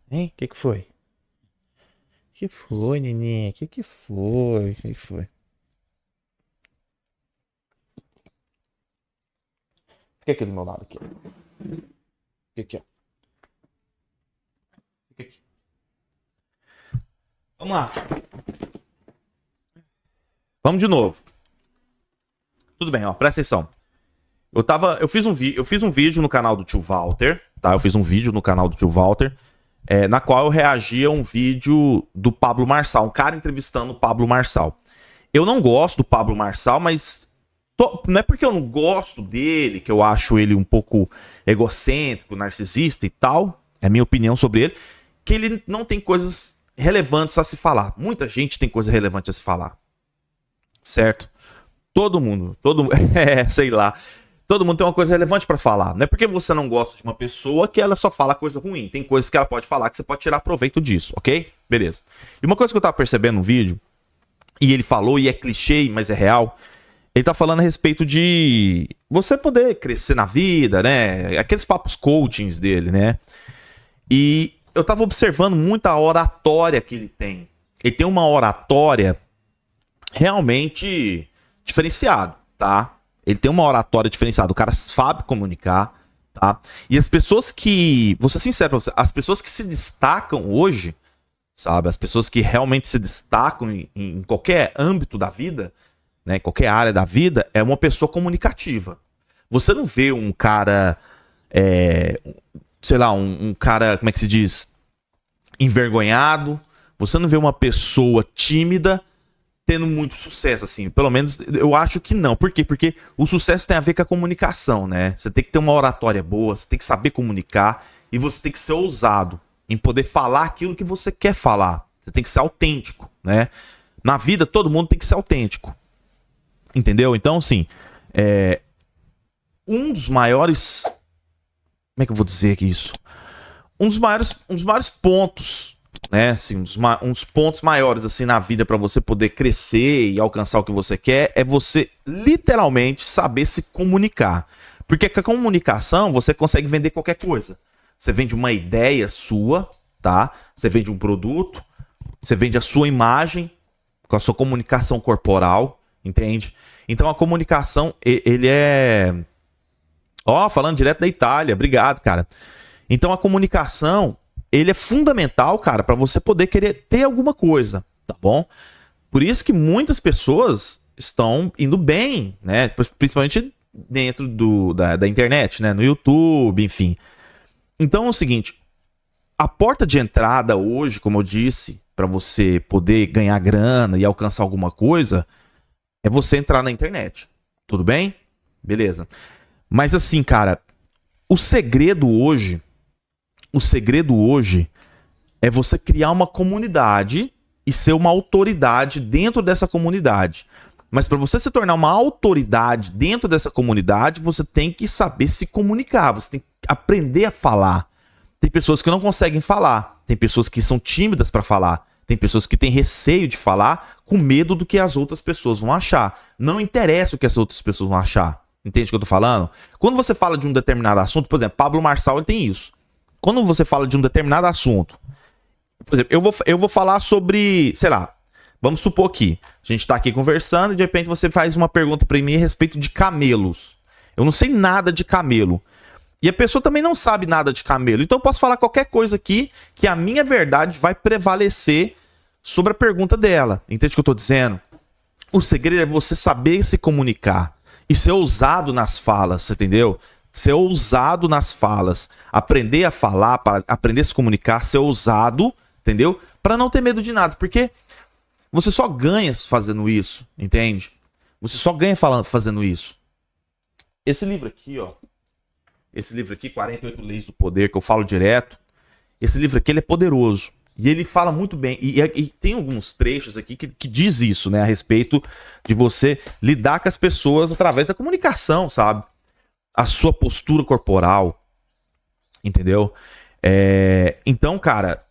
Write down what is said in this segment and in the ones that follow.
Hein? O que foi? Que foi, neném? Que foi? Que foi? Fica aqui do meu lado aqui. Fica aqui, ó. Fica aqui. Vamos lá. Vamos de novo. Tudo bem, ó. Presta atenção. Eu fiz um vídeo no canal do tio Walter, tá? Eu fiz um vídeo no canal do tio Walter, na qual eu reagi a um vídeo do Pablo Marçal, um cara entrevistando o Pablo Marçal. Eu não gosto do Pablo Marçal, mas não é porque eu não gosto dele, que eu acho ele um pouco egocêntrico, narcisista e tal, é a minha opinião sobre ele, que ele não tem coisas relevantes a se falar. Muita gente tem coisa relevante a se falar, certo? Sei lá. Todo mundo tem uma coisa relevante pra falar. Não é porque você não gosta de uma pessoa que ela só fala coisa ruim. Tem coisas que ela pode falar que você pode tirar proveito disso, ok? Beleza. E uma coisa que eu tava percebendo no vídeo, e ele falou, e é clichê, mas é real, ele tá falando a respeito de você poder crescer na vida, né? Aqueles papos coachings dele, né? E eu tava observando muito a oratória que ele tem. Ele tem uma oratória realmente diferenciado, tá? Ele tem uma oratória diferenciada. O cara sabe comunicar, tá? E as pessoas que, vou ser sincero pra você, as pessoas que se destacam hoje, sabe? As pessoas que realmente se destacam em qualquer âmbito da vida, né? Em qualquer área da vida, é uma pessoa comunicativa. Você não vê um cara, sei lá, um cara, como é que se diz? Envergonhado. Você não vê uma pessoa tímida tendo muito sucesso, assim. Pelo menos eu acho que não. Por quê? Porque o sucesso tem a ver com a comunicação, né? Você tem que ter uma oratória boa, você tem que saber comunicar e você tem que ser ousado em poder falar aquilo que você quer falar. Você tem que ser autêntico, né? Na vida, todo mundo tem que ser autêntico. Entendeu? Então, assim, um dos maiores... Como é que eu vou dizer aqui isso? Um dos maiores pontos, né, assim, uns pontos maiores assim na vida para você poder crescer e alcançar o que você quer é você literalmente saber se comunicar. Porque com a comunicação você consegue vender qualquer coisa. Você vende uma ideia sua, tá? Você vende um produto, você vende a sua imagem com a sua comunicação corporal, entende? Então a comunicação, ele é... Ó, falando direto da Itália, obrigado, cara. Então a comunicação, ele é fundamental, cara, para você poder querer ter alguma coisa, tá bom? Por isso que muitas pessoas estão indo bem, né? Principalmente dentro da internet, né? No YouTube, enfim. Então é o seguinte, a porta de entrada hoje, como eu disse, para você poder ganhar grana e alcançar alguma coisa, é você entrar na internet. Tudo bem? Beleza. Mas assim, cara, o segredo hoje é você criar uma comunidade e ser uma autoridade dentro dessa comunidade. Mas para você se tornar uma autoridade dentro dessa comunidade, você tem que saber se comunicar, você tem que aprender a falar. Tem pessoas que não conseguem falar, tem pessoas que são tímidas para falar, tem pessoas que têm receio de falar com medo do que as outras pessoas vão achar. Não interessa o que as outras pessoas vão achar. Entende o que eu tô falando? Quando você fala de um determinado assunto, por exemplo, Pablo Marçal ele tem isso. Quando você fala de um determinado assunto, por exemplo, eu vou falar sobre, sei lá, vamos supor aqui, a gente tá aqui conversando e de repente você faz uma pergunta pra mim a respeito de camelos. Eu não sei nada de camelo. E a pessoa também não sabe nada de camelo. Então eu posso falar qualquer coisa aqui que a minha verdade vai prevalecer sobre a pergunta dela. Entende o que eu tô dizendo? O segredo é você saber se comunicar e ser ousado nas falas, entendeu? Ser ousado nas falas, aprender a falar, aprender a se comunicar, ser ousado, entendeu? Para não ter medo de nada, porque você só ganha fazendo isso, entende? Você só ganha fazendo isso. Esse livro aqui, ó, esse livro aqui, 48 Leis do Poder, que eu falo direto, esse livro aqui ele é poderoso. E ele fala muito bem, e tem alguns trechos aqui que diz isso, né? A respeito de você lidar com as pessoas através da comunicação, sabe? A sua postura corporal, entendeu? Então, cara,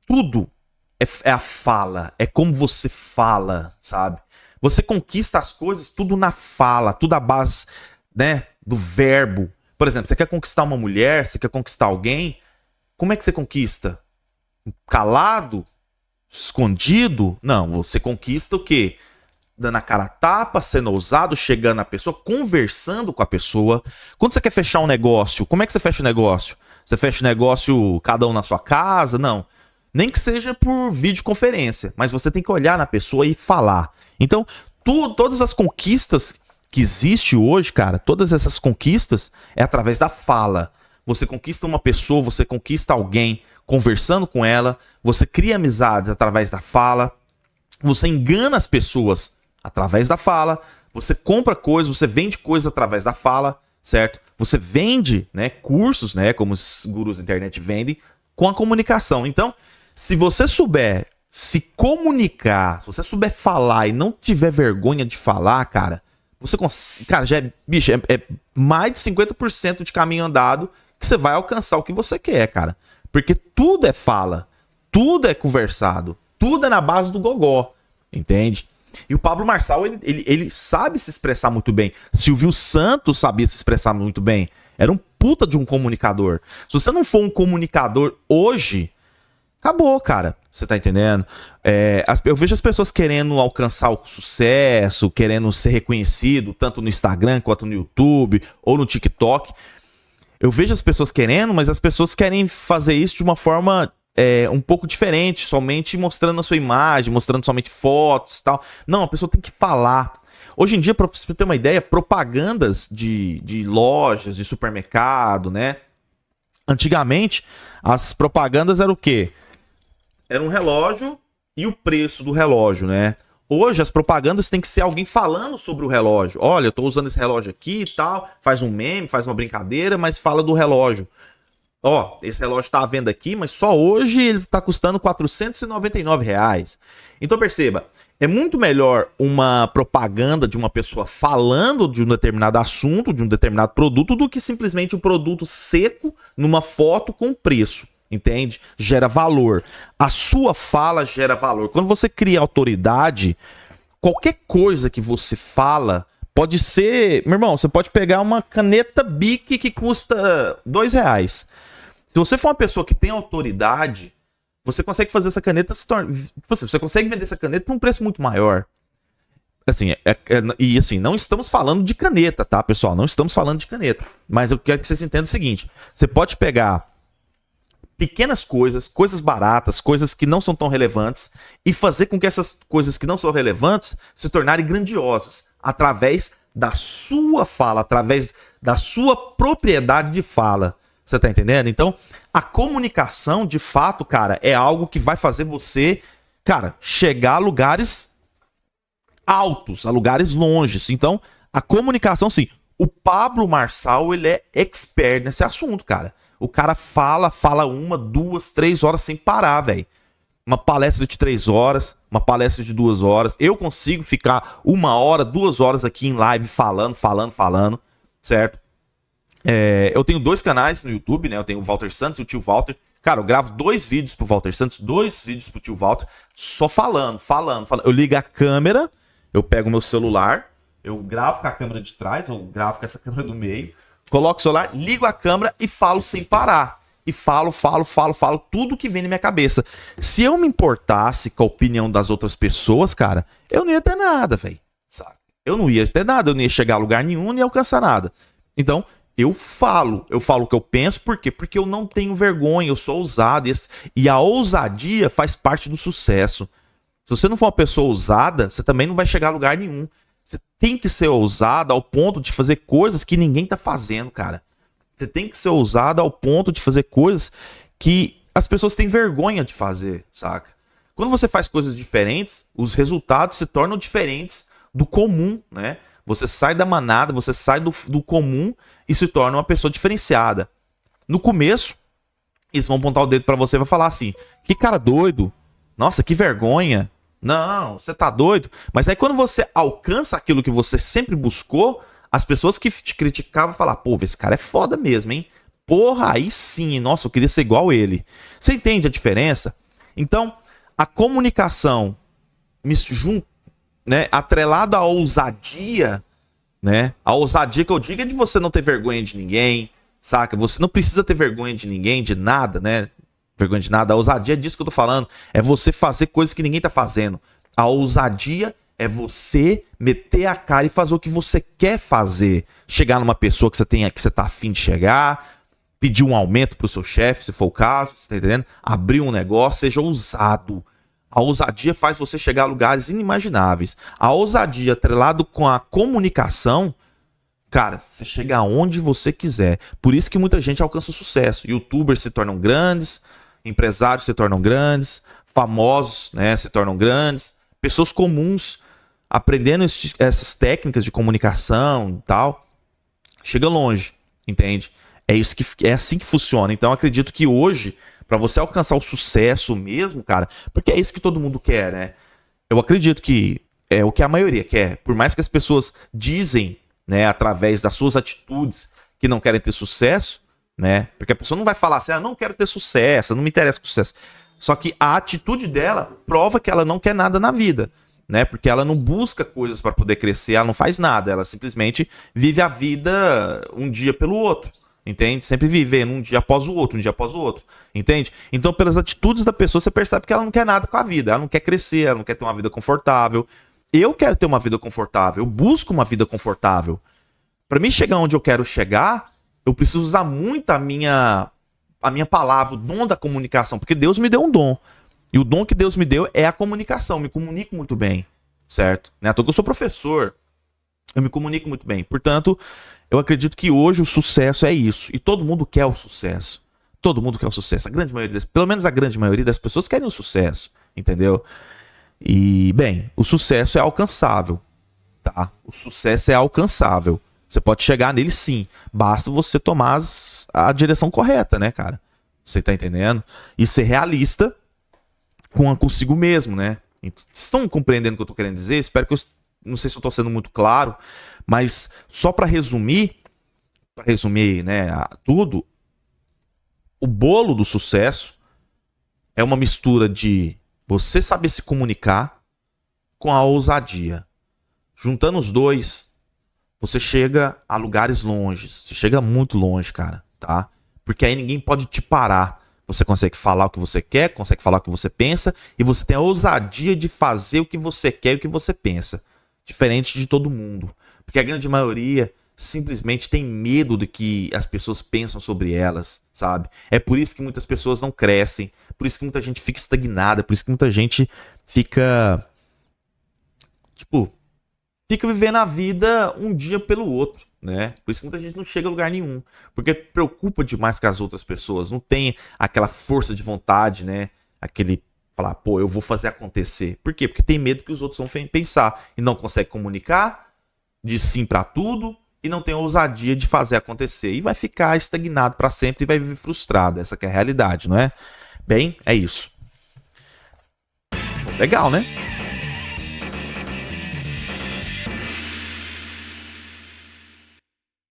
tudo é a fala, é como você fala, sabe? Você conquista as coisas tudo na fala, tudo à base, né, do verbo. Por exemplo, você quer conquistar uma mulher, você quer conquistar alguém, como é que você conquista? calado, escondido. Não, você conquista o quê? Dando a cara a tapa, sendo ousado, chegando na pessoa, conversando com a pessoa. Quando você quer fechar um negócio, como é que você fecha o negócio? Você fecha o negócio cada um na sua casa? Não. Nem que seja por videoconferência, mas você tem que olhar na pessoa e falar. Então, todas as conquistas que existem hoje, cara, todas essas conquistas é através da fala. Você conquista uma pessoa, você conquista alguém conversando com ela, você cria amizades através da fala, você engana as pessoas através da fala, você compra coisas, você vende coisas através da fala, certo? Você vende, né, cursos, né, como os gurus da internet vendem, com a comunicação. Então, se você souber se comunicar, se você souber falar e não tiver vergonha de falar, cara, você consegue, cara, já é, bicho, é mais de 50% de caminho andado que você vai alcançar o que você quer, cara. Porque tudo é fala, tudo é conversado, tudo é na base do gogó, entende? E o Pablo Marçal, ele sabe se expressar muito bem. Silvio Santos sabia se expressar muito bem. Era um puta de um comunicador. Se você não for um comunicador hoje, acabou, cara. Você tá entendendo? Eu vejo as pessoas querendo alcançar o sucesso, querendo ser reconhecido, tanto no Instagram quanto no YouTube ou no TikTok. Eu vejo as pessoas querendo, mas as pessoas querem fazer isso de uma forma um pouco diferente, somente mostrando a sua imagem, mostrando somente fotos e tal. Não, a pessoa tem que falar. Hoje em dia, pra você ter uma ideia, propagandas de lojas, de supermercado, né? Antigamente, as propagandas eram o quê? Era um relógio e o preço do relógio, né? Hoje, as propagandas tem que ser alguém falando sobre o relógio. Olha, eu tô usando esse relógio aqui e tal. Faz um meme, faz uma brincadeira, mas fala do relógio. Ó, esse relógio tá à venda aqui, mas só hoje ele tá custando R$499. Então, perceba, é muito melhor uma propaganda de uma pessoa falando de um determinado assunto, de um determinado produto, do que simplesmente um produto seco numa foto com preço. Entende? Gera valor. A sua fala gera valor. Quando você cria autoridade, qualquer coisa que você fala pode ser... Meu irmão, você pode pegar uma caneta Bic que custa R$2. Se você for uma pessoa que tem autoridade, você consegue fazer essa caneta se tornar... Você consegue vender essa caneta por um preço muito maior. Assim, e assim, não estamos falando de caneta, tá, pessoal? Não estamos falando de caneta. Mas eu quero que vocês entendam o seguinte. Você pode pegar pequenas coisas, coisas baratas, coisas que não são tão relevantes, e fazer com que essas coisas que não são relevantes se tornarem grandiosas, através da sua fala, através da sua propriedade de fala. Você tá entendendo? Então, a comunicação, de fato, cara, é algo que vai fazer você, cara, chegar a lugares altos, a lugares longes. Então, a comunicação, sim. O Pablo Marçal, ele é expert nesse assunto, cara. O cara fala 1, 2, 3 horas sem parar, velho. Uma palestra de 3 horas, uma palestra de 2 horas. Eu consigo ficar 1 hora, 2 horas aqui em live falando, certo? Eu tenho 2 canais no YouTube, né? Eu tenho o Walter Santos e o Tio Walter. Cara, eu gravo 2 vídeos pro Walter Santos, 2 vídeos pro Tio Walter, só falando. Eu ligo a câmera, eu pego o meu celular, eu gravo com a câmera de trás, eu gravo com essa câmera do meio, coloco o celular, ligo a câmera e falo sem parar. E falo tudo que vem na minha cabeça. Se eu me importasse com a opinião das outras pessoas, cara, eu não ia ter nada, velho. Eu não ia ter nada, eu não ia chegar a lugar nenhum, não ia alcançar nada. Então, eu falo o que eu penso, por quê? Porque eu não tenho vergonha, eu sou ousado. E a ousadia faz parte do sucesso. Se você não for uma pessoa ousada, você também não vai chegar a lugar nenhum. Você tem que ser ousado ao ponto de fazer coisas que ninguém tá fazendo, cara. Você tem que ser ousado ao ponto de fazer coisas que as pessoas têm vergonha de fazer, saca? Quando você faz coisas diferentes, os resultados se tornam diferentes do comum, né? Você sai da manada, você sai do comum e se torna uma pessoa diferenciada. No começo, eles vão apontar o dedo pra você e vai falar assim: que cara doido, nossa, que vergonha. Não, você tá doido. Mas aí quando você alcança aquilo que você sempre buscou, as pessoas que te criticavam falam: pô, esse cara é foda mesmo, hein? Porra, aí sim, nossa, eu queria ser igual ele. Você entende a diferença? Então, a comunicação né, atrelada à ousadia, né? A ousadia que eu digo é de você não ter vergonha de ninguém, saca? Você não precisa ter vergonha de ninguém, de nada, né? Vergonha de nada. A ousadia é disso que eu tô falando. É você fazer coisas que ninguém tá fazendo. A ousadia é você meter a cara e fazer o que você quer fazer. Chegar numa pessoa que você tá afim de chegar, pedir um aumento pro seu chefe, se for o caso, você tá entendendo? Abrir um negócio, seja ousado. A ousadia faz você chegar a lugares inimagináveis. A ousadia atrelado com a comunicação, cara, você chega aonde você quiser. Por isso que muita gente alcança o sucesso. YouTubers se tornam grandes, empresários se tornam grandes, famosos, né, se tornam grandes, pessoas comuns aprendendo essas técnicas de comunicação e tal, chega longe, entende? É assim que funciona. Então, eu acredito que hoje, para você alcançar o sucesso mesmo, cara, porque é isso que todo mundo quer, né? Eu acredito que é o que a maioria quer. Por mais que as pessoas dizem, né, através das suas atitudes, que não querem ter sucesso, né? Porque a pessoa não vai falar assim, não quero ter sucesso, não me interessa com sucesso. Só que a atitude dela prova que ela não quer nada na vida, né? Porque ela não busca coisas para poder crescer, ela não faz nada, ela simplesmente vive a vida um dia pelo outro. Entende? Sempre vivendo um dia após o outro, um dia após o outro. Entende? Então, pelas atitudes da pessoa, você percebe que ela não quer nada com a vida. Ela não quer crescer, ela não quer ter uma vida confortável. Eu quero ter uma vida confortável. Eu busco uma vida confortável. Para mim chegar onde eu quero chegar, eu preciso usar muito a minha palavra, o dom da comunicação. Porque Deus me deu um dom. E o dom que Deus me deu é a comunicação. Eu me comunico muito bem. Certo? Né? Eu sou professor. Eu me comunico muito bem. Portanto, eu acredito que hoje o sucesso é isso. E todo mundo quer o sucesso. Todo mundo quer o sucesso. A grande maioria, pelo menos a grande maioria das pessoas querem o sucesso. Entendeu? E, bem, o sucesso é alcançável. Tá? O sucesso é alcançável. Você pode chegar nele sim. Basta você tomar a direção correta, né, cara? Você tá entendendo? E ser realista consigo mesmo, né? Estão compreendendo o que eu tô querendo dizer? Espero que eu... Não sei se eu estou sendo muito claro, mas só para resumir, né, tudo, o bolo do sucesso é uma mistura de você saber se comunicar com a ousadia. Juntando os dois, você chega a lugares longes. Você chega muito longe, cara, tá? Porque aí ninguém pode te parar. Você consegue falar o que você quer, consegue falar o que você pensa, e você tem a ousadia de fazer o que você quer e o que você pensa. Diferente de todo mundo. Porque a grande maioria simplesmente tem medo do que as pessoas pensam sobre elas, sabe? É por isso que muitas pessoas não crescem, por isso que muita gente fica estagnada, por isso que muita gente fica... fica vivendo a vida um dia pelo outro, né? Por isso que muita gente não chega a lugar nenhum. Porque preocupa demais com as outras pessoas, não tem aquela força de vontade, né? Aquele... falar, eu vou fazer acontecer. Por quê? Porque tem medo que os outros vão pensar. E não consegue comunicar, diz sim pra tudo, e não tem ousadia de fazer acontecer. E vai ficar estagnado pra sempre e vai viver frustrado. Essa que é a realidade, não é? Bem, é isso. Legal, né?